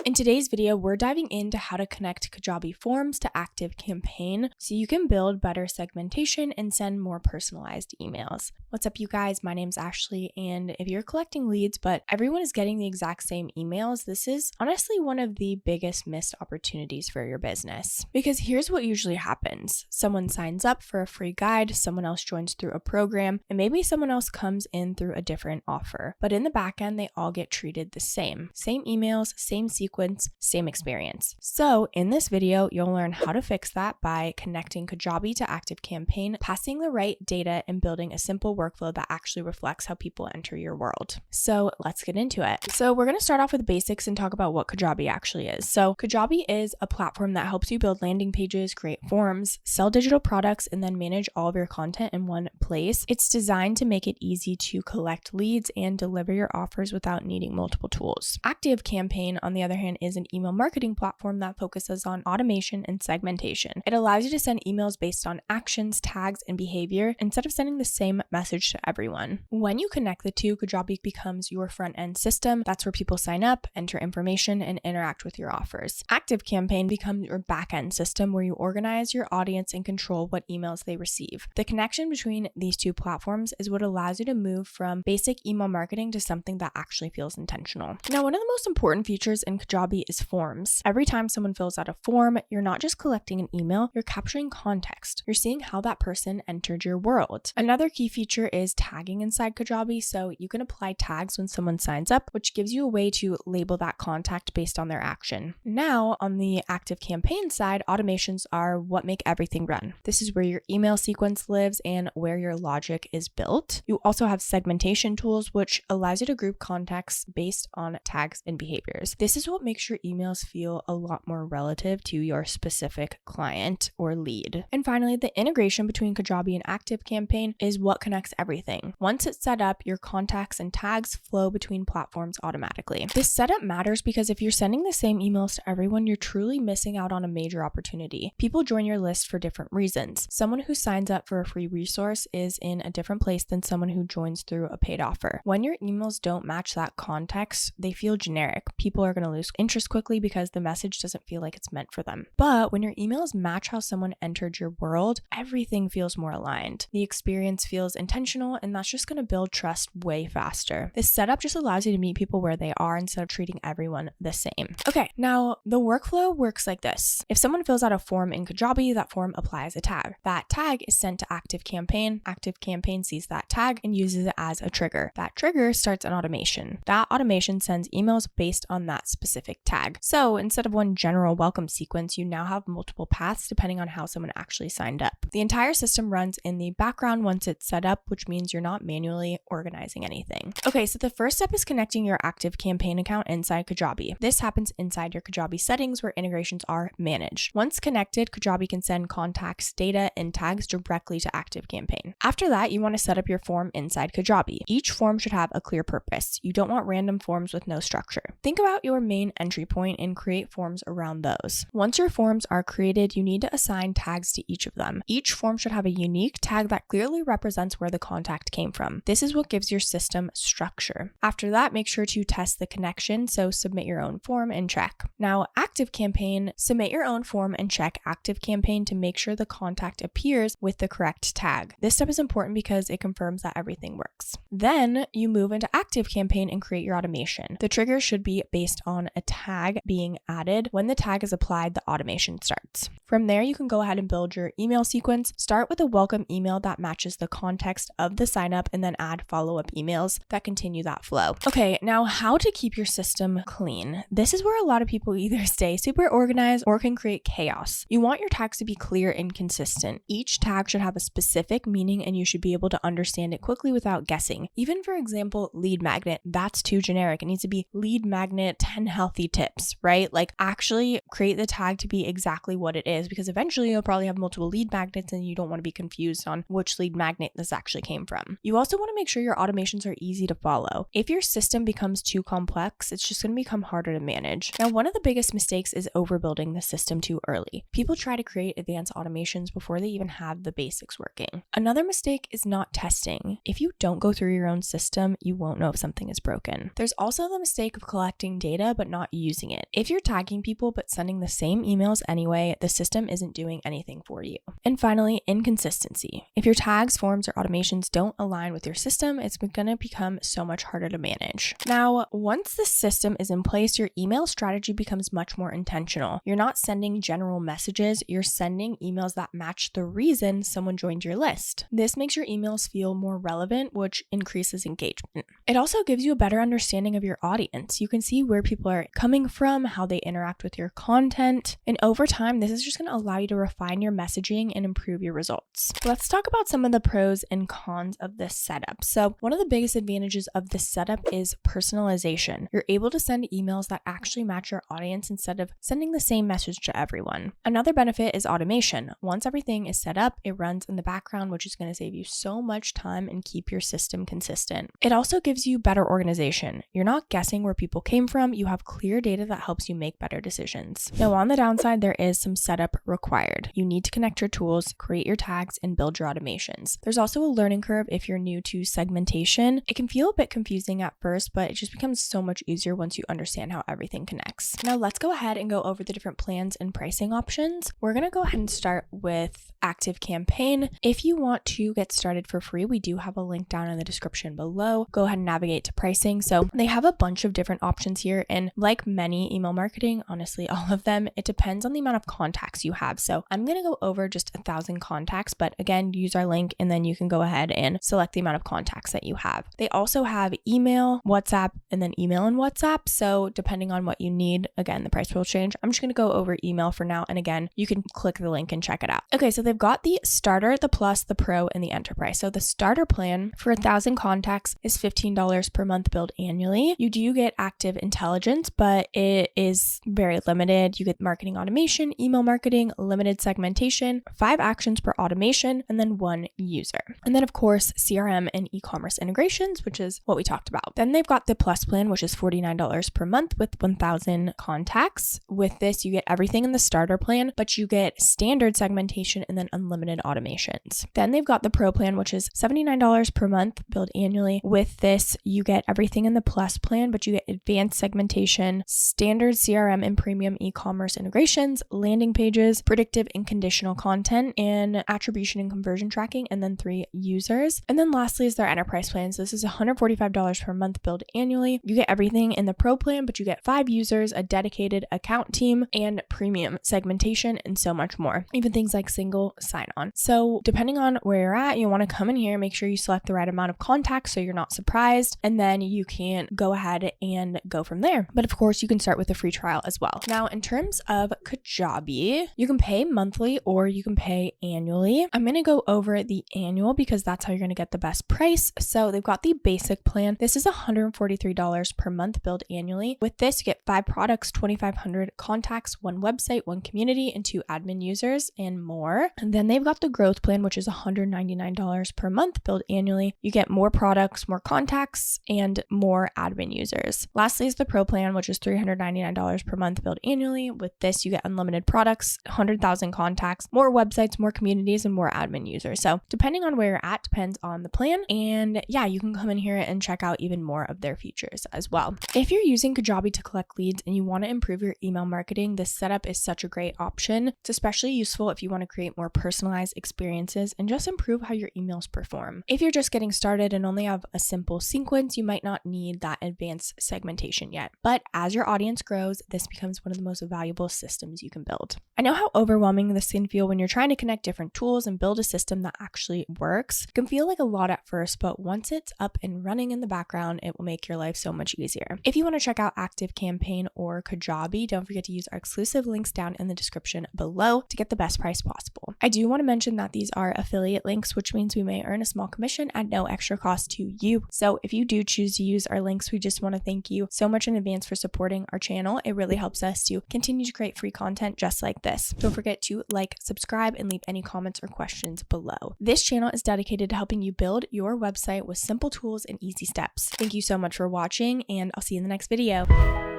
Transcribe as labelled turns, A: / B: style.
A: In today's video, we're diving into how to connect Kajabi forms to ActiveCampaign so you can build better segmentation and send more personalized emails. What's up, you guys? My name's Ashley, and if you're collecting leads, but everyone is getting the exact same emails, this is honestly one of the biggest missed opportunities for your business. Because here's what usually happens. Someone signs up for a free guide, someone else joins through a program, and maybe someone else comes in through a different offer. But in the back end, they all get treated the same. Same emails, same sequence, same experience. So in this video, you'll learn how to fix that by connecting Kajabi to ActiveCampaign, passing the right data, and building a simple workflow that actually reflects how people enter your world. So let's get into it. So we're going to start off with the basics and talk about what Kajabi actually is. So Kajabi is a platform that helps you build landing pages, create forms, sell digital products, and then manage all of your content in one place. It's designed to make it easy to collect leads and deliver your offers without needing multiple tools. ActiveCampaign, on the other hand, is an email marketing platform that focuses on automation and segmentation. It allows you to send emails based on actions, tags, and behavior instead of sending the same message to everyone. When you connect the two, Kajabi becomes your front-end system. That's where people sign up, enter information, and interact with your offers. ActiveCampaign becomes your back-end system where you organize your audience and control what emails they receive. The connection between these two platforms is what allows you to move from basic email marketing to something that actually feels intentional. Now, one of the most important features in Kajabi is forms. Every time someone fills out a form, you're not just collecting an email, you're capturing context. You're seeing how that person entered your world. Another key feature is tagging inside Kajabi, so you can apply tags when someone signs up, which gives you a way to label that contact based on their action. Now, on the ActiveCampaign side, automations are what make everything run. This is where your email sequence lives and where your logic is built. You also have segmentation tools, which allows you to group contexts based on tags and behaviors. This is what makes your emails feel a lot more relative to your specific client or lead. And finally, the integration between Kajabi and ActiveCampaign is what connects everything. Once it's set up, your contacts and tags flow between platforms automatically. This setup matters because if you're sending the same emails to everyone, you're truly missing out on a major opportunity. People join your list for different reasons. Someone who signs up for a free resource is in a different place than someone who joins through a paid offer. When your emails don't match that context, they feel generic. People are going to lose interest quickly because the message doesn't feel like it's meant for them. But when your emails match how someone entered your world, everything feels more aligned. The experience feels intentional, and that's just going to build trust way faster. This setup just allows you to meet people where they are instead of treating everyone the same. Okay, now the workflow works like this. If someone fills out a form in Kajabi, that form applies a tag. That tag is sent to ActiveCampaign. ActiveCampaign sees that tag and uses it as a trigger. That trigger starts an automation. That automation sends emails based on that specific tag. So instead of one general welcome sequence, you now have multiple paths depending on how someone actually signed up. The entire system runs in the background once it's set up, which means you're not manually organizing anything. Okay, so the first step is connecting your ActiveCampaign account inside Kajabi. This happens inside your Kajabi settings where integrations are managed. Once connected, Kajabi can send contacts, data, and tags directly to ActiveCampaign. After that, you want to set up your form inside Kajabi. Each form should have a clear purpose. You don't want random forms with no structure. Think about your main entry point and create forms around those. Once your forms are created, you need to assign tags to each of them. Each form should have a unique tag that clearly represents where the contact came from. This is what gives your system structure. After that, make sure to test the connection, so submit your own form and check. Now, ActiveCampaign, submit your own form and check ActiveCampaign to make sure the contact appears with the correct tag. This step is important because it confirms that everything works. Then you move into ActiveCampaign and create your automation. The trigger should be based on a tag being added. When the tag is applied, the automation starts. From there, you can go ahead and build your email sequence. Start with a welcome email that matches the context of the sign up and then add follow-up emails that continue that flow. Okay, now how to keep your system clean. This is where a lot of people either stay super organized or can create chaos. You want your tags to be clear and consistent. Each tag should have a specific meaning and you should be able to understand it quickly without guessing. Even for example, lead magnet, that's too generic. It needs to be lead magnet 10 healthy tips, right? Like actually create the tag to be exactly what it is, because eventually you'll probably have multiple lead magnets and you don't want to be confused on which lead magnet this actually came from. You also want to make sure your automations are easy to follow. If your system becomes too complex, it's just going to become harder to manage. Now, one of the biggest mistakes is overbuilding the system too early. People try to create advanced automations before they even have the basics working. Another mistake is not testing. If you don't go through your own system, you won't know if something is broken. There's also the mistake of collecting data but not using it. If you're tagging people but sending the same emails anyway, the system isn't doing anything for you. And finally, inconsistency. If your tags, forms, or automations don't align with your system, it's going to become so much harder to manage. Now, once the system is in place, your email strategy becomes much more intentional. You're not sending general messages, you're sending emails that match the reason someone joined your list. This makes your emails feel more relevant, which increases engagement. It also gives you a better understanding of your audience. You can see where people are coming from, how they interact with your content, and over time, this is just going to allow you to refine your messaging and improve your results. Let's talk about some of the pros and cons of this setup. So one of the biggest advantages of this setup is personalization. You're able to send emails that actually match your audience instead of sending the same message to everyone. Another benefit is automation. Once everything is set up, it runs in the background, which is going to save you so much time and keep your system consistent. It also gives you better organization. You're not guessing where people came from. You have clear data that helps you make better decisions. Now, on the downside, there is some setup required. You need to connect your tools, create your tags, and build your automations. There's also a learning curve if you're new to segmentation. It can feel a bit confusing at first, but it just becomes so much easier once you understand how everything connects. Now, let's go ahead and go over the different plans and pricing options. We're going to go ahead and start with ActiveCampaign. If you want to get started for free, we do have a link down in the description below. Go ahead and navigate to pricing. So they have a bunch of different options here, and like many email marketing, honestly, all of them, it depends on the amount of contacts you have. So I'm going to go over just 1,000 contacts, but again, use our link and then you can go ahead and select the amount of contacts that you have. They also have email, WhatsApp, and then email and WhatsApp. So depending on what you need, again, the price will change. I'm just going to go over email for now. And again, you can click the link and check it out. Okay, so they've got the starter, the plus, the pro, and the enterprise. So the starter plan for 1,000 contacts is $15 per month billed annually. You do get active intelligence, but it is very limited. You get marketing automation, email marketing, limited segmentation, 5 actions per automation, and then 1 user. And then of course, CRM and e-commerce integrations, which is what we talked about. Then they've got the plus plan, which is $49 per month with 1,000 contacts. With this, you get everything in the starter plan, but you get standard segmentation and then unlimited automations. Then they've got the pro plan, which is $79 per month billed annually. With this, you get everything in the plus plan, but you get advanced segmentation, standard CRM and premium e-commerce integrations, landing pages, predictive and conditional content, and attribution and conversion tracking, and then 3 users. And then lastly is their enterprise plan. So this is $145 per month billed annually. You get everything in the pro plan, but you get 5 users, a dedicated account team, and premium segmentation, and so much more. Even things like single sign-on. So depending on where you're at, you want to come in here, make sure you select the right amount of contacts so you're not surprised, and then you can go ahead and go from there. But of course, you can start with a free trial as well. Now, in terms of Kajabi, you can pay monthly or you can pay annually. I'm going to go over the annual because that's how you're going to get the best price. So they've got the basic plan. This is $143 per month billed annually. With this, you get 5 products, 2,500 contacts, 1 website, 1 community, and 2 admin users, and more. And then they've got the growth plan, which is $199 per month billed annually. You get more products, more contacts, and more admin users. Lastly is the pro plan, which is $399 per month billed annually. With this, you get unlimited products, 100,000 contacts, more websites, more communities, and more admin users. So depending on where you're at, depends on the plan. And yeah, you can come in here and check out even more of their features as well. If you're using Kajabi to collect leads and you want to improve your email marketing, this setup is such a great option. It's especially useful if you want to create more personalized experiences and just improve how your emails perform. If you're just getting started and only have a simple sequence, you might not need that advanced segmentation yet. But as your audience grows, this becomes one of the most valuable systems you can build. I know how overwhelming this can feel when you're trying to connect different tools and build a system that actually works. It can feel like a lot at first, but once it's up and running in the background, it will make your life so much easier. If you want to check out ActiveCampaign or Kajabi, don't forget to use our exclusive links down in the description below to get the best price possible. I do want to mention that these are affiliate links, which means we may earn a small commission at no extra cost to you. So if you do choose to use our links, we just want to thank you so much in advance for supporting our channel. It really helps us to continue to create free content just like this. Don't forget to like, subscribe, and leave any comments or questions below. This channel is dedicated to helping you build your website with simple tools and easy steps. Thank you so much for watching, and I'll see you in the next video.